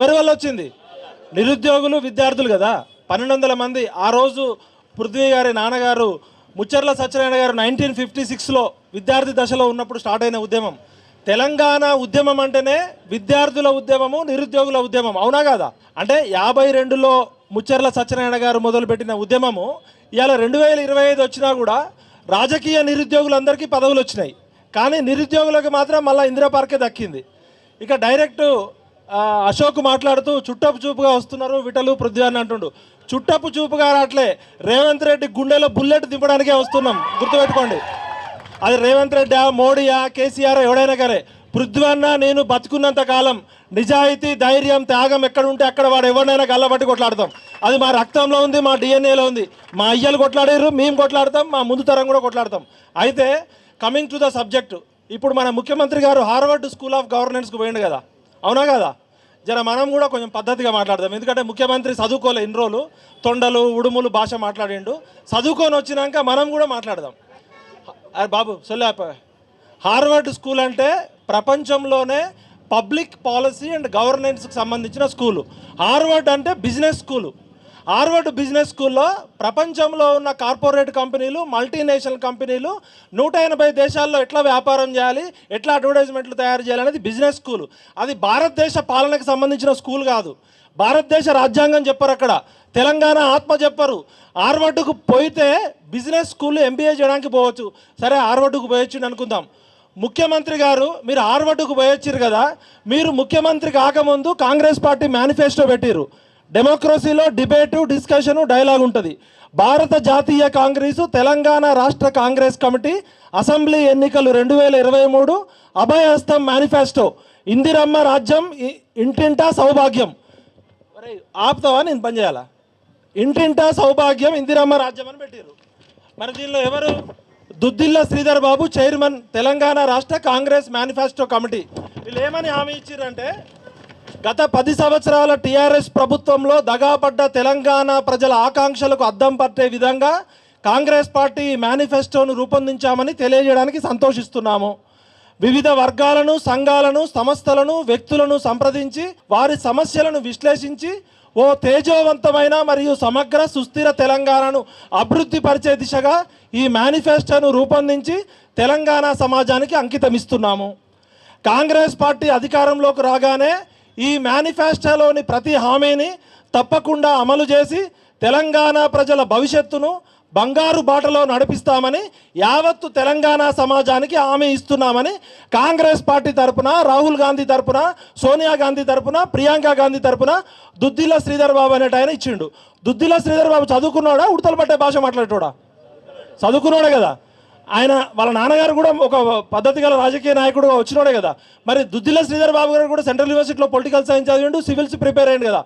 ఎవరి వల్ల వచ్చింది? నిరుద్యోగులు విద్యార్థులు కదా. 1200 మంది. ఆ రోజు పృథ్వీ గారి నాన్నగారు ముచ్చర్ల సత్యనారాయణ గారు 1956లో విద్యార్థి దశలో ఉన్నప్పుడు స్టార్ట్ అయిన ఉద్యమం. తెలంగాణ ఉద్యమం అంటేనే విద్యార్థుల ఉద్యమము, నిరుద్యోగుల ఉద్యమం. అవునా కాదా? అంటే 52లో ముచ్చర్ల సత్యనారాయణ గారు మొదలుపెట్టిన ఉద్యమము ఇవాళ 2025 వచ్చినా కూడా రాజకీయ నిరుద్యోగులందరికీ పదవులు వచ్చినాయి, కానీ నిరుద్యోగులకు మాత్రం మళ్ళీ ఇందిరా పార్కే దక్కింది. ఇక డైరెక్ట్ అశోక్ మాట్లాడుతూ చుట్టపు చూపుగా వస్తున్నారు విటలు పృథ్వీ అని అంటుండు. చుట్టపు చూపుగా రావట్లే, రేవంత్ రెడ్డి గుండెలో బుల్లెట్ దింపడానికే వస్తున్నాం, గుర్తుపెట్టుకోండి. అది రేవంత్ రెడ్డి, మోడీయా, కేసీఆర్ ఎవడైనా కానీ పృథ్వీ అన్న నేను బతుకున్నంత కాలం నిజాయితీ, ధైర్యం, త్యాగం ఎక్కడ ఉంటే అక్కడ వాడు ఎవరినైనా గల్లబట్టి కొట్లాడతాం. అది మా రక్తంలో ఉంది, మా డిఎన్ఏలో ఉంది. మా అయ్యలు కొట్లాడారు, మేము కొట్లాడతాం, మా ముందు తరం కూడా కొట్లాడతాం. అయితే కమింగ్ టు ద సబ్జెక్టు, ఇప్పుడు మన ముఖ్యమంత్రి గారు హార్వర్డ్ స్కూల్ ఆఫ్ గవర్నెన్స్కి పోయిండు కదా, అవునా కదా? జర మనం కూడా కొంచెం పద్ధతిగా మాట్లాడదాం. ఎందుకంటే ముఖ్యమంత్రి చదువుకోలే ఇన్ని రోజులు, తొండలు ఉడుములు భాష మాట్లాడిండు. చదువుకొని వచ్చినాక మనం కూడా మాట్లాడదాం. బాబు సొల్లాప, హార్వర్డ్ స్కూల్ అంటే ప్రపంచంలోనే పబ్లిక్ పాలసీ అండ్ గవర్నెన్స్కి సంబంధించిన స్కూలు. హార్వర్డ్ అంటే బిజినెస్ స్కూలు. హార్వర్డ్ బిజినెస్ స్కూల్లో ప్రపంచంలో ఉన్న కార్పొరేట్ కంపెనీలు, మల్టీనేషనల్ కంపెనీలు 180 దేశాల్లో ఎట్లా వ్యాపారం చేయాలి, ఎట్లా అడ్వర్టైజ్మెంట్లు తయారు చేయాలనేది బిజినెస్ స్కూలు. అది భారతదేశ పాలనకు సంబంధించిన స్కూల్ కాదు. భారతదేశ రాజ్యాంగం చెప్పరు, అక్కడ తెలంగాణ ఆత్మ చెప్పరు. హార్వర్డ్కు పోయితే బిజినెస్ స్కూల్ ఎంబీఏ చేయడానికి పోవచ్చు. సరే హార్వర్డ్కు పోయొచ్చు అనుకుందాం. ముఖ్యమంత్రి గారు మీరు హార్వర్డ్కు పోయొచ్చారు కదా, మీరు ముఖ్యమంత్రి కాకముందు కాంగ్రెస్ పార్టీ మేనిఫెస్టో పెట్టిరు. డెమోక్రసీలో డిబేటు, డిస్కషను, డైలాగ్ ఉంటుంది. భారత జాతీయ కాంగ్రెసు, తెలంగాణ రాష్ట్ర కాంగ్రెస్ కమిటీ, అసెంబ్లీ ఎన్నికలు 2023, అభయహస్తం మేనిఫెస్టో, ఇందిరమ్మ రాజ్యం, ఇంటింటా సౌభాగ్యం. ఆపుతావా, నేను పని చేయాలా? ఇంటింటా సౌభాగ్యం, ఇందిరమ్మ రాజ్యం అని పెట్టారు. మరి దీనిలో ఎవరు? దుద్దిల్ల శ్రీధర్ బాబు, చైర్మన్, తెలంగాణ రాష్ట్ర కాంగ్రెస్ మేనిఫెస్టో కమిటీ. వీళ్ళు ఏమని హామీ ఇచ్చారంటే, గత 10 సంవత్సరాల టీఆర్ఎస్ ప్రభుత్వంలో దగాపడ్డ తెలంగాణ ప్రజల ఆకాంక్షలకు అద్దం పట్టే విధంగా కాంగ్రెస్ పార్టీ మేనిఫెస్టోను రూపొందించామని తెలియజేయడానికి సంతోషిస్తున్నాము. వివిధ వర్గాలను, సంఘాలను, సంస్థలను, వ్యక్తులను సంప్రదించి వారి సమస్యలను విశ్లేషించి ఓ తేజోవంతమైన మరియు సమగ్ర సుస్థిర తెలంగాణను అభివృద్ధి పరిచే దిశగా ఈ మేనిఫెస్టోను రూపొందించి తెలంగాణ సమాజానికి అంకితమిస్తున్నాము. కాంగ్రెస్ పార్టీ అధికారంలోకి రాగానే ఈ మేనిఫెస్టోలోని ప్రతి హామీని తప్పకుండా అమలు చేసి తెలంగాణ ప్రజల భవిష్యత్తును బంగారు బాటలో నడిపిస్తామని యావత్తు తెలంగాణ సమాజానికి హామీ ఇస్తున్నామని కాంగ్రెస్ పార్టీ తరపున, రాహుల్ గాంధీ తరపున, సోనియా గాంధీ తరపున, ప్రియాంక గాంధీ తరపున దుద్దిల్ల శ్రీధర్ బాబు అనేట ఆయన ఇచ్చిండు. దుద్దిల్ల శ్రీధర్ బాబు చదువుకున్నాడా, ఉడతలు పట్టే భాష మాట్లాడేటోడా? చదువుకున్నాడే కదా. ఆయన వాళ్ళ నాన్నగారు కూడా ఒక పద్ధతి గల రాజకీయ నాయకుడుగా వచ్చినోడే కదా. మరి దుద్దిల్ల శ్రీధర్ బాబు గారు కూడా సెంట్రల్ యూనివర్సిటీలో పొలిటికల్ సైన్స్ చదివిండు, సివిల్స్ ప్రిపేర్ అయ్యింది కదా.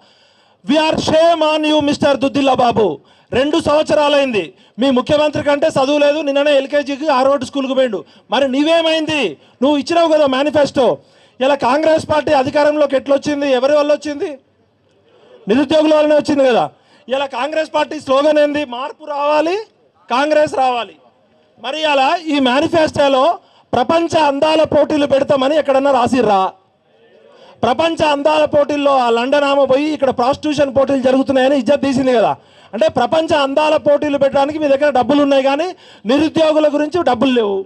We are shame on you mister Duddilla Babu. 2 సంవత్సరాలైంది, మీ ముఖ్యమంత్రి కంటే చదువు లేదు. నిన్ననే ఎల్కేజీకి హార్వర్డ్ స్కూల్కి పోయిండు. మరి నీవేమైంది? నువ్వు ఇచ్చినావు కదా మేనిఫెస్టో. ఇలా కాంగ్రెస్ పార్టీ అధికారంలోకి ఎట్లొచ్చింది? ఎవరి వల్ల వచ్చింది? నిరుద్యోగుల వల్లనే వచ్చింది కదా. ఇలా కాంగ్రెస్ పార్టీ స్లోగన్ ఏంది? మార్పు రావాలి, కాంగ్రెస్ రావాలి. మరి అలా ఈ మేనిఫెస్టోలో ప్రపంచ అందాల పోటీలు పెడతామని ఎక్కడన్నా రాసిర్రా? ప్రపంచ అందాల పోటీల్లో ఆ లండన్ ఆమె పోయి ఇక్కడ ప్రాస్టిట్యూషన్ పోటీలు జరుగుతున్నాయని ఇజ్జత్ తీసింది కదా. అంటే ప్రపంచ అందాల పోటీలు పెట్టడానికి మీ దగ్గర డబ్బులు ఉన్నాయి, కానీ నిరుద్యోగుల గురించి డబ్బులు లేవు.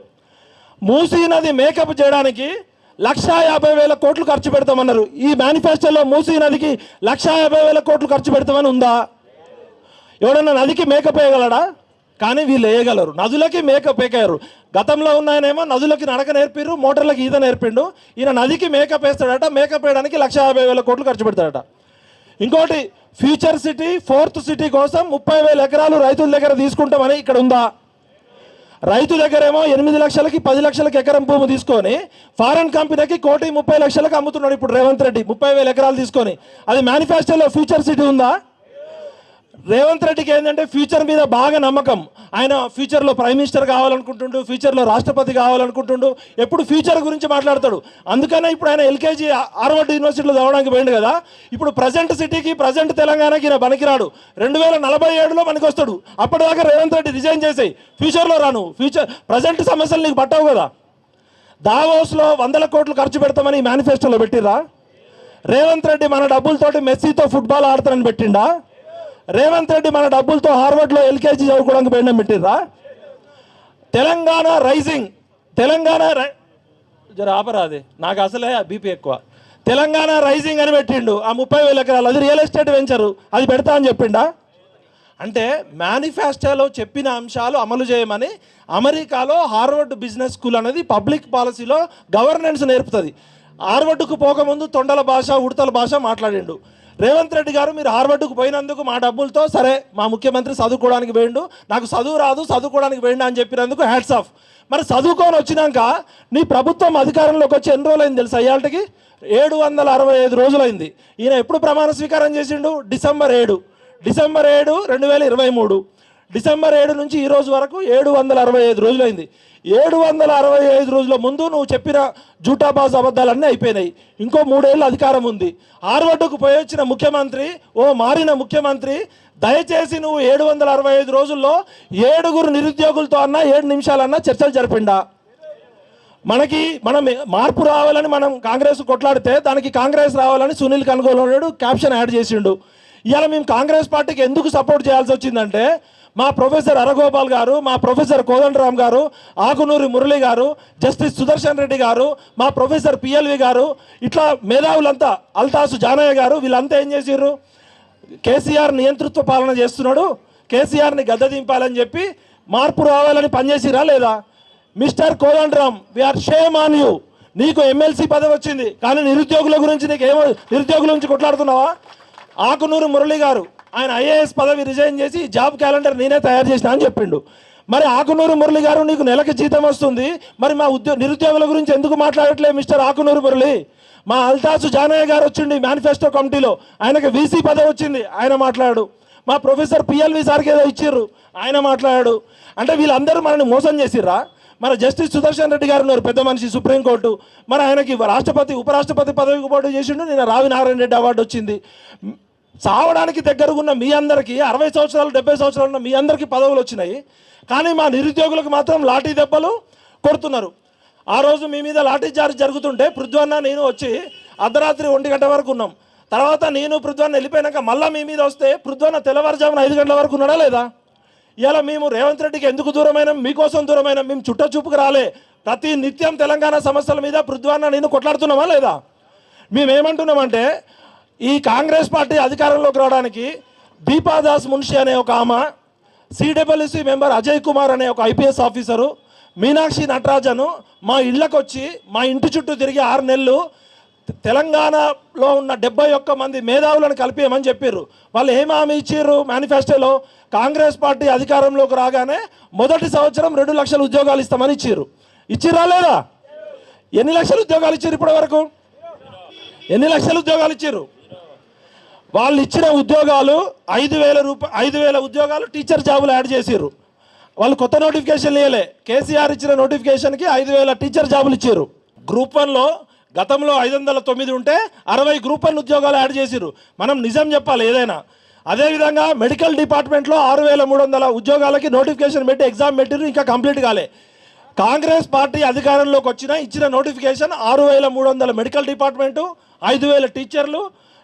మూసీ నది మేకప్ చేయడానికి 1,50,000 కోట్లు ఖర్చు పెడతామన్నారు. ఈ మేనిఫెస్టోలో మూసీ నదికి 1,50,000 కోట్లు ఖర్చు పెడతామని ఉందా? ఎవడన్నా నదికి మేకప్ వేయగలడా? కానీ వీళ్ళు వేయగలరు. నదులకి మేకప్ వేయగలరు. గతంలో ఉన్నాయనేమో నదులకి నడక నేర్పిరు, మోటార్లకి ఈత నేర్పిండు. ఈయన నదికి మేకప్ వేస్తాడట. మేకప్ వేయడానికి 1,50,000 కోట్లు ఖర్చు పెడతాడట. ఇంకోటి, ఫ్యూచర్ సిటీ, 4th సిటీ కోసం 30,000 ఎకరాలు రైతుల దగ్గర తీసుకుంటామని ఇక్కడ ఉందా? రైతు దగ్గరేమో 8 లక్షలకి 10 లక్షలకి ఎకరం భూమి తీసుకొని ఫారెన్ కంపెనీకి 1,30,00,000 అమ్ముతున్నాడు ఇప్పుడు రేవంత్ రెడ్డి 30,000 ఎకరాలు తీసుకొని. అది మేనిఫెస్టోలో ఫ్యూచర్ సిటీ ఉందా? రేవంత్ రెడ్డికి ఏంటంటే ఫ్యూచర్ మీద బాగా నమ్మకం. ఆయన ఫ్యూచర్లో ప్రైమ్ మినిస్టర్ కావాలనుకుంటుండు, ఫ్యూచర్లో రాష్ట్రపతి కావాలనుకుంటుండు, ఎప్పుడు ఫ్యూచర్ గురించి మాట్లాడతాడు. అందుకనే ఇప్పుడు ఆయన ఎల్కేజీ హార్వర్డ్ యూనివర్సిటీలో చదవడానికి పోయిండు కదా. ఇప్పుడు ప్రజెంట్ సిటీకి, ప్రజెంట్ తెలంగాణకి ఈయన పనికిరాడు. 2047లో పనికి వస్తాడు. అప్పటిదాకా రేవంత్ రెడ్డి రిజైన్ చేసేయి, ఫ్యూచర్లో రాను. ప్రజెంట్ సమస్యలు నీకు పట్టవు కదా. దావోస్లో 100 కోట్లు ఖర్చు పెడతామని మేనిఫెస్టోలో పెట్టిర్రా? రేవంత్ రెడ్డి మన డబ్బులతోటి మెస్సీతో ఫుట్బాల్ ఆడతానని పెట్టిండా? రేవంత్ రెడ్డి మన డబ్బులతో హార్వర్డ్లో ఎల్కేజీ చదువుకోవడానికి పెట్టిండ్రా? తెలంగాణ రైజింగ్, జర ఆపరాది, నాకు అసలే బీపీ ఎక్కువ. తెలంగాణ రైజింగ్ అని పెట్టిండు, ఆ 30,000 ఎకరాలు, అది రియల్ ఎస్టేట్ వెంచరు, అది పెడతా అని చెప్పిండా? అంటే మేనిఫెస్టోలో చెప్పిన అంశాలు అమలు చేయమని అమెరికాలో హార్వర్డ్ బిజినెస్ స్కూల్ అనేది పబ్లిక్ పాలసీలో గవర్నెన్స్ నేర్పుతుంది. హార్వర్డ్కు పోకముందు తొండల భాష, ఉడతల భాష మాట్లాడిండు. రేవంత్ రెడ్డి గారు మీరు హార్వర్డ్కు పోయినందుకు మా డబ్బులతో, సరే మా ముఖ్యమంత్రి చదువుకోవడానికి వేయండు, నాకు చదువు రాదు చదువుకోవడానికి వేయండి అని చెప్పినందుకు హ్యాట్స్ ఆఫ్. మరి చదువుకొని వచ్చినాక నీ ప్రభుత్వం అధికారంలోకి వచ్చి ఎన్ని రోజులైంది తెలుసా? ఇవాళకి 765 రోజులైంది. ఈయన ఎప్పుడు ప్రమాణ స్వీకారం చేసిండు? డిసెంబర్ 7, 2023. డిసెంబర్ 7 నుంచి ఈ రోజు వరకు 765 రోజులైంది. 765 రోజుల ముందు నువ్వు చెప్పిన జూటాబాజ్ అబద్ధాలన్నీ అయిపోయినాయి. ఇంకో 3 ఏళ్ళు అధికారం ఉంది. హార్వర్డ్కు పోయి వచ్చిన ముఖ్యమంత్రి, మారిన ముఖ్యమంత్రి, దయచేసి నువ్వు 765 రోజుల్లో 7 నిరుద్యోగులతో అన్నా 7 నిమిషాలన్నా చర్చలు జరిపిండా? మనం మార్పు రావాలని మనం కాంగ్రెస్ కొట్లాడితే దానికి కాంగ్రెస్ రావాలని సునీల్ కనుగోలు క్యాప్షన్ యాడ్ చేసిండు. ఇవాళ మేము కాంగ్రెస్ పార్టీకి ఎందుకు సపోర్ట్ చేయాల్సి వచ్చిందంటే మా ప్రొఫెసర్ అరగోపాల్ గారు, మా ప్రొఫెసర్ కోదండరామ్ గారు, ఆకునూరి మురళి గారు, జస్టిస్ సుదర్శన్ రెడ్డి గారు, మా ప్రొఫెసర్ పిఎల్వి గారు, ఇట్లా మేధావులంతా, అల్తాసు జానయ్య గారు, వీళ్ళంతా ఏం చేసిర్రు? కేసీఆర్ నియంతృత్వ పాలన చేస్తున్నాడు, కేసీఆర్ని గద్దె దింపాలని చెప్పి మార్పు రావాలని పనిచేసిరా లేదా? Mister Kodandaram, we are shame on you. నీకు ఎమ్మెల్సీ పదవి వచ్చింది, కానీ నిరుద్యోగుల గురించి నీకేమో, నిరుద్యోగుల నుంచి కొట్లాడుతున్నావా? ఆకునూరు మురళి గారు, ఆయన ఐఏఎస్ పదవి రిజైన్ చేసి జాబ్ క్యాలెండర్ నేనే తయారు చేసిన అని చెప్పిండు. మరి ఆకునూరు మురళి గారు, నీకు నెలకి జీతం వస్తుంది, మరి మా నిరుద్యోగుల గురించి ఎందుకు మాట్లాడట్లేదు మిస్టర్ ఆకునూరు మురళి? మా అల్తాసు జానయ్య గారు వచ్చిండి మేనిఫెస్టో కమిటీలో, ఆయనకి వీసీ పదవి వచ్చింది, ఆయన మాట్లాడు. మా ప్రొఫెసర్ పిఎల్వి సార్కి ఏదో ఇచ్చిర్రు, ఆయన మాట్లాడాడు. అంటే వీళ్ళందరూ మనల్ని మోసం చేసిర్రా? మన జస్టిస్ సుదర్శన్ రెడ్డి గారు ఉన్నారు, పెద్ద మనిషి, సుప్రీంకోర్టు, మరి ఆయనకి రాష్ట్రపతి, ఉపరాష్ట్రపతి పదవికి పోటీ చేసిండు, నేను రావి నారాయణ రెడ్డి అవార్డు వచ్చింది. చావడానికి దగ్గరగా ఉన్న మీ అందరికీ, 60 సంవత్సరాలు 70 సంవత్సరాలు ఉన్న మీ అందరికీ పదవులు వచ్చినాయి, కానీ మా నిరుద్యోగులకు మాత్రం లాఠీ దెబ్బలు కొడుతున్నారు. ఆ రోజు మీ మీద లాఠీ చార్జ్ జరుగుతుంటే పృథ్వన్న నేను వచ్చి అర్ధరాత్రి 1 గంట వరకు ఉన్నాం. తర్వాత నేను పృథ్వన్న వెళ్ళిపోయినాక మళ్ళీ మీ మీద వస్తే పృథ్వన్న తెల్లవారుజామున 5 గంటల వరకు ఉన్నాడా లేదా? ఇలా మేము రేవంత్ రెడ్డికి ఎందుకు దూరమైన? మీకోసం దూరమైన. మేము చుట్ట చూపుకు రాలే. ప్రతి నిత్యం తెలంగాణ సమస్యల మీద పృథ్వన్న నేను కొట్లాడుతున్నామా లేదా? మేమేమంటున్నామంటే, ఈ కాంగ్రెస్ పార్టీ అధికారంలోకి రావడానికి దీపాదాస్ మున్షి అనే ఒక ఆమె, సిడబ్ల్యూసి మెంబర్ అజయ్ కుమార్ అనే ఒక ఐపీఎస్ ఆఫీసరు, మీనాక్షి నటరాజను మా ఇళ్ళకు వచ్చి మా ఇంటి చుట్టూ తిరిగి 6 నెలలు తెలంగాణలో ఉన్న 71 మంది మేధావులను కలిపేయమని చెప్పారు. వాళ్ళు ఏం హామీ ఇచ్చారు మేనిఫెస్టోలో? కాంగ్రెస్ పార్టీ అధికారంలోకి రాగానే మొదటి సంవత్సరం 2 లక్షల ఉద్యోగాలు ఇస్తామని ఇచ్చారు. ఇచ్చిరా లేదా? ఎన్ని లక్షల ఉద్యోగాలు ఇచ్చారు ఇప్పటి వరకు? ఎన్ని లక్షల ఉద్యోగాలు ఇచ్చారు? వాళ్ళు ఇచ్చిన ఉద్యోగాలు 5,000 ఉద్యోగాలు టీచర్ జాబులు యాడ్ చేసారు. వాళ్ళు కొత్త నోటిఫికేషన్ ఇవ్వలే. కేసీఆర్ ఇచ్చిన నోటిఫికేషన్కి 5,000 టీచర్ జాబులు ఇచ్చారు. గ్రూప్ 1లో గతంలో 509 ఉంటే 60 గ్రూప్ 1 ఉద్యోగాలు యాడ్ చేసారు. మనం నిజం చెప్పాలి ఏదైనా. అదేవిధంగా మెడికల్ డిపార్ట్మెంట్లో 6,300 ఉద్యోగాలకి నోటిఫికేషన్ పెట్టి ఎగ్జామ్ పెట్టారు, ఇంకా కంప్లీట్ కాలే. కాంగ్రెస్ పార్టీ అధికారంలోకి వచ్చిన ఇచ్చిన నోటిఫికేషన్ 6,300 మెడికల్ డిపార్ట్మెంటు, 5,000 టీచర్లు,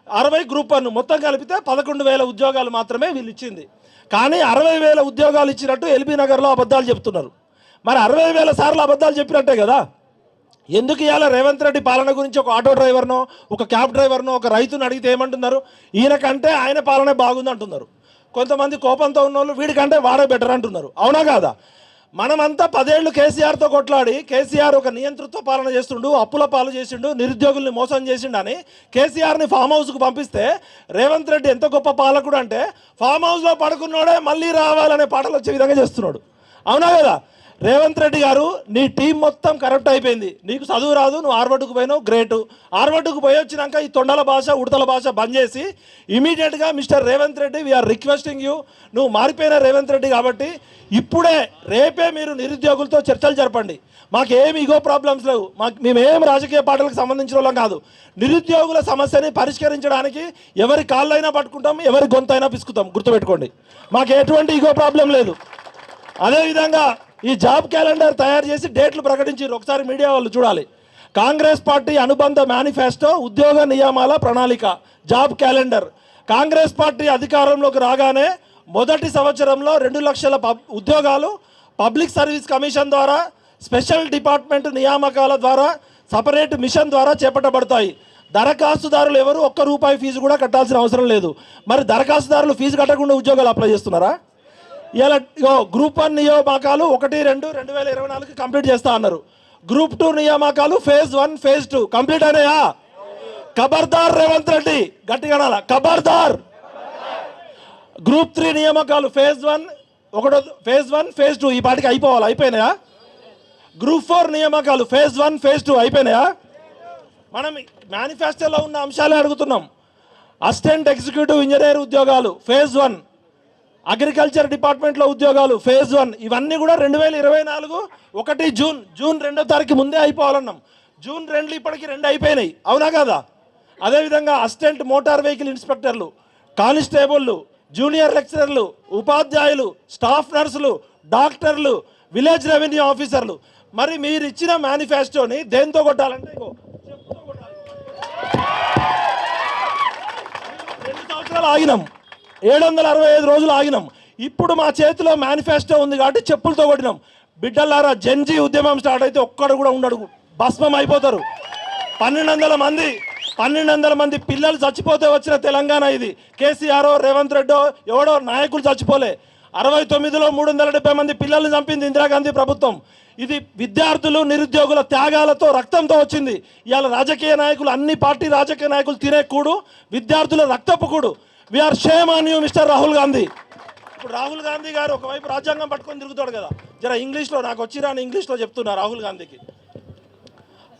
60 గ్రూప్ 1 మొత్తం కలిపితే 11,000 ఉద్యోగాలు మాత్రమే వీళ్ళు ఇచ్చింది. కానీ 60,000 ఉద్యోగాలు ఇచ్చినట్టు ఎల్బీ నగర్లో అబద్ధాలు చెప్తున్నారు. మరి 60,000 సార్లు అబద్ధాలు చెప్పినట్టే కదా. ఎందుకు ఇవాళ రేవంత్ రెడ్డి పాలన గురించి ఒక ఆటో డ్రైవర్నో, ఒక క్యాబ్ డ్రైవర్నో, ఒక రైతును అడిగితే ఏమంటున్నారు? ఈయనకంటే ఆయన పాలనే బాగుంది అంటున్నారు. కొంతమంది కోపంతో ఉన్నోళ్ళు వీడికంటే వాడే బెటర్ అంటున్నారు. అవునా కాదా? మనమంతా 10 ఏళ్ళు కేసీఆర్తో కొట్లాడి, కేసీఆర్ ఒక నియంతృత్వ పాలన చేస్తుండు, అప్పుల పాలు చేసిండు, నిరుద్యోగుల్ని మోసం చేసిండు అని కేసీఆర్ని ఫామ్ హౌస్కు పంపిస్తే రేవంత్ రెడ్డి ఎంత గొప్ప పాలకుడు అంటే ఫామ్ హౌస్లో పడుకున్నాడే మళ్ళీ రావాలనే పాటలు వచ్చే విధంగా చేస్తున్నాడు. అవునా కదా? రేవంత్ రెడ్డి గారు, నీ టీం మొత్తం కరప్ట్ అయిపోయింది. నీకు చదువు రాదు, నువ్వు హార్వర్డ్కు పోయినావు, గ్రేటు. హార్వర్డ్కు పోయి వచ్చినాక ఈ తొండల భాష, ఉడతల భాష బంద్ చేసి ఇమీడియట్గా mister Revanth Reddy, we are requesting you, నువ్వు మారిపోయిన రేవంత్ రెడ్డి కాబట్టి ఇప్పుడే రేపే మీరు నిరుద్యోగులతో చర్చలు జరపండి. మాకేమి ఇగో ప్రాబ్లమ్స్ లేవు, మేమేం రాజకీయ పార్టీలకు సంబంధించిన వాళ్ళం కాదు. నిరుద్యోగుల సమస్యని పరిష్కరించడానికి ఎవరి కాళ్ళైనా పట్టుకుంటాం, ఎవరి గొంతైనా పిసుకుతాం, గుర్తుపెట్టుకోండి. మాకు ఎటువంటి ఇగో ప్రాబ్లం లేదు. అదేవిధంగా ఈ జాబ్ క్యాలెండర్ తయారు చేసి డేట్లు ప్రకటించారు, ఒకసారి మీడియా వాళ్ళు చూడాలి. కాంగ్రెస్ పార్టీ అనుబంధ మేనిఫెస్టో ఉద్యోగ నియామాల ప్రణాళిక జాబ్ క్యాలెండర్. కాంగ్రెస్ పార్టీ అధికారంలోకి రాగానే మొదటి సంవత్సరంలో 2 లక్షల ఉద్యోగాలు పబ్లిక్ సర్వీస్ కమిషన్ ద్వారా, స్పెషల్ డిపార్ట్మెంట్ నియామకాల ద్వారా, సపరేట్ మిషన్ ద్వారా చేపట్టబడతాయి. దరఖాస్తుదారులు ఎవరు ₹1 ఫీజు కూడా కట్టాల్సిన అవసరం లేదు. మరి దరఖాస్తుదారులు ఫీజు కట్టకుండా ఉద్యోగాలు అప్లై చేస్తున్నారా? ఇలా గ్రూప్ 1 నియామకాలు 1-2-2024 కంప్లీట్ చేస్తా అన్నారు. గ్రూప్ 2 నియామకాలు ఫేజ్ 1 ఫేజ్ 2 కంప్లీట్ అయినాయా? ఖబర్దార్ రేవంత్ రెడ్డి, గట్టిగా అనాల ఖబర్దార్. గ్రూప్ 3 నియామకాలు ఫేజ్ 1 ఫేజ్ 2 ఈ పాటికి అయిపోయినాయా? గ్రూప్ 4 నియామకాలు ఫేజ్ 1 ఫేజ్ 2 అయిపోయినాయా? మనం మేనిఫెస్టోలో ఉన్న అంశాలే అడుగుతున్నాం. అసిస్టెంట్ ఎగ్జిక్యూటివ్ ఇంజనీర్ ఉద్యోగాలు ఫేజ్ 1, అగ్రికల్చర్ డిపార్ట్మెంట్లో ఉద్యోగాలు ఫేజ్ 1, ఇవన్నీ కూడా 2024 1 జూన్ 2వ తారీఖు ముందే అయిపోవాలన్నాం. జూన్ 2 ఇప్పటికి 2 అయిపోయినాయి, అవునా కదా? అదేవిధంగా అసిస్టెంట్ మోటార్ వెహికల్ ఇన్స్పెక్టర్లు, కానిస్టేబుళ్ళు, జూనియర్ లెక్చరర్లు, ఉపాధ్యాయులు, స్టాఫ్ నర్సులు, డాక్టర్లు, విలేజ్ రెవెన్యూ ఆఫీసర్లు. మరి మీరు ఇచ్చిన మేనిఫెస్టోని దేంతో కొట్టాలంటే చెప్పుతో కొట్టాలి. 2 సంవత్సరాలు ఆగినాం, 765 రోజులు ఆగినాం. ఇప్పుడు మా చేతిలో మేనిఫెస్టో ఉంది కాబట్టి చెప్పులతో కొట్టినాం. బిడ్డలారా, జెన్జీ ఉద్యమం స్టార్ట్ అయితే ఒక్కడు కూడా ఉండడు, భస్మం అయిపోతారు. 1200 మంది పిల్లలు చచ్చిపోతే వచ్చిన తెలంగాణ ఇది. కేసీఆర్, రేవంత్ రెడ్డో ఎవడో నాయకులు చచ్చిపోలే. 69లో 370 మంది పిల్లల్ని చంపింది ఇందిరాగాంధీ ప్రభుత్వం. ఇది విద్యార్థులు, నిరుద్యోగుల త్యాగాలతో, రక్తంతో వచ్చింది. ఇవాళ రాజకీయ నాయకులు, అన్ని పార్టీ రాజకీయ నాయకులు తినే కూడు విద్యార్థుల రక్తపు కూడు. We are shame on you mister Rahul Gandhi. ఇప్పుడు రాహుల్ గాంధీ గారు ఒకవైపు రాజ్యాంగం పట్టుకొని తిరుగుతాడు కదా. జర ఇంగ్లీష్లో, నాకు వచ్చిరాని ఇంగ్లీష్లో చెప్తున్నా రాహుల్ గాంధీకి.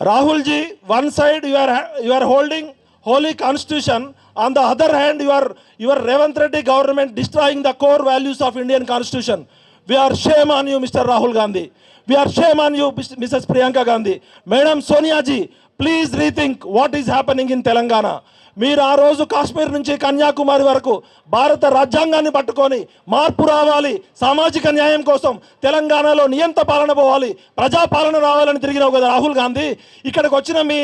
Rahul ji, one side you are holding holy constitution, on the other hand your Revanth Reddy government destroying the core values of Indian constitution. We are shame on you Mr. Rahul Gandhi. We are shame on you Mrs. Priyanka Gandhi. Madam Sonia ji, please rethink what is happening in Telangana. మీరు ఆ రోజు కాశ్మీర్ నుంచి కన్యాకుమారి వరకు భారత రాజ్యాంగాన్ని పట్టుకొని మార్పు రావాలి, సామాజిక న్యాయం కోసం తెలంగాణలో నియంత పాలన పోవాలి, ప్రజాపాలన రావాలని తిరిగినావు కదా రాహుల్ గాంధీ. ఇక్కడికి వచ్చిన మీ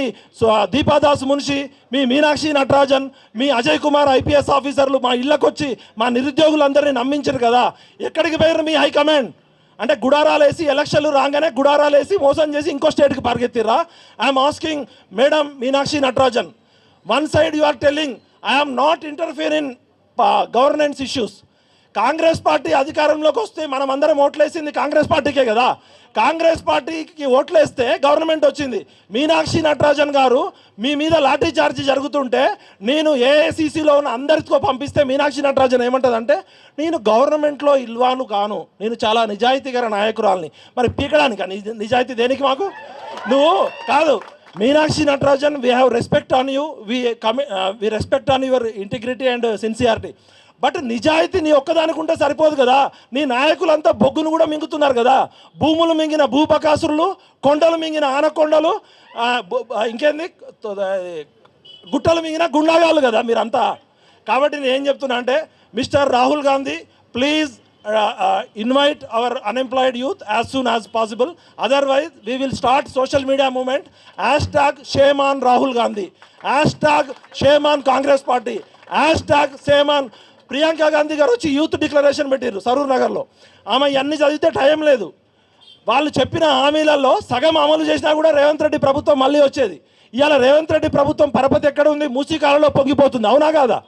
దీపాదాస్ మున్షి, మీ మీనాక్షి నటరాజన్, మీ అజయ్ కుమార్ ఐపీఎస్ ఆఫీసర్లు మా ఇళ్ళకు వచ్చి మా నిరుద్యోగులందరినీ నమ్మించారు కదా. ఎక్కడికి పోయారు మీ హైకమాండ్? అంటే గుడారాలు వేసి, ఎలక్షన్లు రాగానే గుడారాలు వేసి మోసం చేసి ఇంకో స్టేట్కి పరిగెత్తిర్రా? I'm asking madam Meenakshi Natarajan, one side you are telling I am not interfering in governance issues. Congress party అధికారంలోకి వస్తే మనం అందరం ఓట్లేసింది కాంగ్రెస్ పార్టీకే కదా. కాంగ్రెస్ పార్టీకి ఓట్లేస్తే గవర్నమెంట్ వచ్చింది. మీనాక్షి నటరాజన్ గారు మీ మీద లాఠీ చార్జీ జరుగుతుంటే నేను ఏఐసిసిలో ఉన్న అందరితో పంపిస్తే మీనాక్షి నటరాజన్ ఏమంటుందంటే, నేను గవర్నమెంట్లో ఇల్వాను కాను, నేను చాలా నిజాయితీగల నాయకురాలని. మరి పీకడానికి నిజాయితీ దేనికి మాకు? నువ్వు కాదు Meenakshi Natarajan, we have respect on you, we respect on your integrity and sincerity. But నిజాయితీ నీ ఒక్కదానికి ఉంటే సరిపోదు కదా. నీ నాయకులంతా బొగ్గును కూడా మింగుతున్నారు కదా. భూములు మింగిన భూపకాసురులు, కొండలు మింగిన ఆనకొండలు, ఇంకేంది గుట్టలు మింగిన గుండాగాళ్ళు కదా మీరంతా. కాబట్టి నేను ఏం చెప్తున్నా అంటే, mister Rahul Gandhi, please invite our unemployed youth as soon as possible. Otherwise we will start social media movement, #shame on Rahul Gandhi, #shame on Congress party, #shame on Priyanka Gandhi గారు. వచ్చి యూత్ డిక్లరేషన్ పెట్టారు సరూర్ నగర్లో. ఆమె ఇవన్నీ చదివితే టైం లేదు. వాళ్ళు చెప్పిన హామీలలో సగం అమలు చేసినా కూడా రేవంత్ రెడ్డి ప్రభుత్వం మళ్ళీ వచ్చేది. ఇవాళ రేవంత్ రెడ్డి ప్రభుత్వం పరపతి ఎక్కడ ఉంది? మూసీకాలలో పొంగిపోతుంది, అవునా కాదా?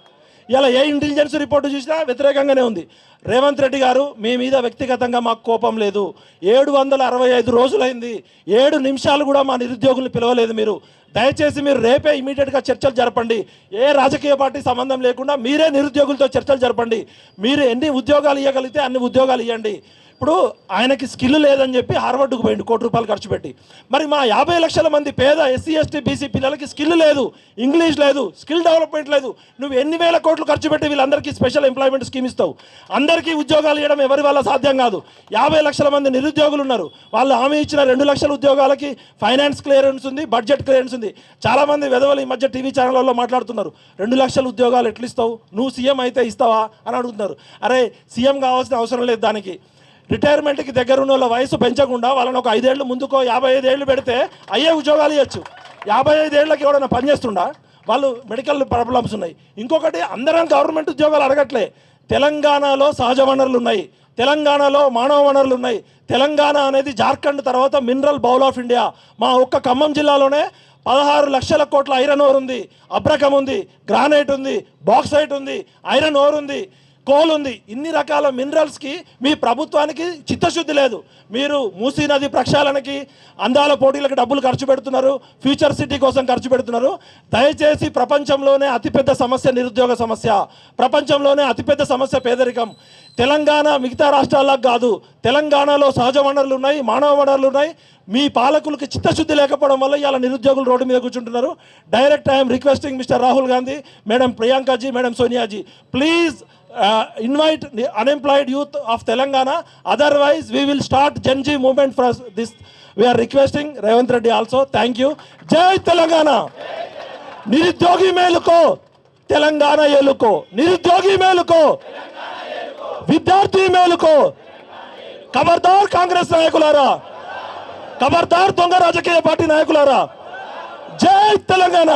ఇలా ఏ ఇంటెలిజెన్స్ రిపోర్టు చూసినా వ్యతిరేకంగానే ఉంది. రేవంత్ రెడ్డి గారు, మీ మీద వ్యక్తిగతంగా మాకు కోపం లేదు. 765 రోజులైంది, 7 నిమిషాలు కూడా మా నిరుద్యోగుల్ని పిలవలేదు మీరు. దయచేసి మీరు రేపే ఇమీడియట్గా చర్చలు జరపండి. ఏ రాజకీయ పార్టీ సంబంధం లేకుండా మీరే నిరుద్యోగులతో చర్చలు జరపండి. మీరు ఎన్ని ఉద్యోగాలు ఇవ్వగలిగితే అన్ని ఉద్యోగాలు ఇవ్వండి. ఇప్పుడు ఆయనకి స్కిల్ లేదని చెప్పి హార్వర్డ్కు పోయిండు ₹1 కోటి ఖర్చు పెట్టి. మరి మా 50 లక్షల మంది పేద ఎస్సీ ఎస్టీ బీసీ పిల్లలకి స్కిల్ లేదు, ఇంగ్లీష్ లేదు, స్కిల్ డెవలప్మెంట్ లేదు. నువ్వు ఎన్ని వేల కోట్లు ఖర్చు పెట్టి వీళ్ళందరికీ స్పెషల్ ఎంప్లాయ్మెంట్ స్కీమ్ ఇస్తావు? అందరికీ ఉద్యోగాలు ఇవ్వడం ఎవరి వల్ల సాధ్యం కాదు. 50 లక్షల మంది నిరుద్యోగులు ఉన్నారు. వాళ్ళు హామీ ఇచ్చిన 2 లక్షల ఉద్యోగాలకి ఫైనాన్స్ క్లియరెన్స్ ఉంది, బడ్జెట్ క్లియరెన్స్ ఉంది. చాలామంది వెధవలు ఈ మధ్య టీవీ ఛానళ్ళలో మాట్లాడుతున్నారు, 2 లక్షల ఉద్యోగాలు ఎట్లు ఇస్తావు, నువ్వు సీఎం అయితే ఇస్తావా అని అడుగుతున్నారు. అరే, సీఎం కావాల్సిన అవసరం లేదు దానికి. రిటైర్మెంట్కి దగ్గర ఉన్న వాళ్ళ వయసు పెంచకుండా వాళ్ళని ఒక 5 ఏళ్ళు ముందుకో 55 ఏళ్ళు పెడితే అయ్యే ఉద్యోగాలు ఇవ్వచ్చు. 55 ఏళ్ళకి ఎవరైనా పనిచేస్తుండా? వాళ్ళు మెడికల్ ప్రాబ్లమ్స్ ఉన్నాయి. ఇంకొకటి, అందరం గవర్నమెంట్ ఉద్యోగాలు అడగట్లే. తెలంగాణలో సహజ వనరులు ఉన్నాయి, తెలంగాణలో మానవ వనరులు ఉన్నాయి. తెలంగాణ అనేది జార్ఖండ్ తర్వాత మినరల్ బౌల్ ఆఫ్ ఇండియా. మా ఒక్క ఖమ్మం జిల్లాలోనే 16 లక్షల కోట్ల ఐరన్ ఓర్ ఉంది, అబ్రకం ఉంది, గ్రానైట్ ఉంది, బాక్సైట్ ఉంది, ఐరన్ ఓర్ ఉంది, కోల్ ఉంది. ఇన్ని రకాల మినరల్స్కి మీ ప్రభుత్వానికి చిత్తశుద్ధి లేదు. మీరు మూసీ నది ప్రక్షాళనకి, అందాల పోటీలకు డబ్బులు ఖర్చు పెడుతున్నారు, ఫ్యూచర్ సిటీ కోసం ఖర్చు పెడుతున్నారు. దయచేసి ప్రపంచంలోనే అతిపెద్ద సమస్య నిరుద్యోగ సమస్య, ప్రపంచంలోనే అతిపెద్ద సమస్య పేదరికం. తెలంగాణ మిగతా రాష్ట్రాలకు కాదు, తెలంగాణలో సహజ వనరులు ఉన్నాయి, మానవ వనరులు ఉన్నాయి. మీ పాలకులకి చిత్తశుద్ధి లేకపోవడం వల్ల ఇవాళ నిరుద్యోగులు రోడ్డు మీద కూర్చుంటున్నారు. Direct I'm requesting mister Rahul Gandhi, madam ప్రియాంకాజీ, మేడం సోనియాజీ, please invite the unemployed youth of Telangana. Otherwise, we will start Gen Z movement for this. We are requesting Revanth Reddy also. Thank you. Jai Telangana. నిరుద్యోగి మేలుకో, తెలంగాణ ఏలుకో. నిరుద్యోగి మేలుకో, విద్యార్థి మేలుకో. ఖబర్దార్ కాంగ్రెస్ నాయకులారా, ఖబర్దార్ దొంగ రాజకీయ పార్టీ నాయకులారా. జై తెలంగాణ.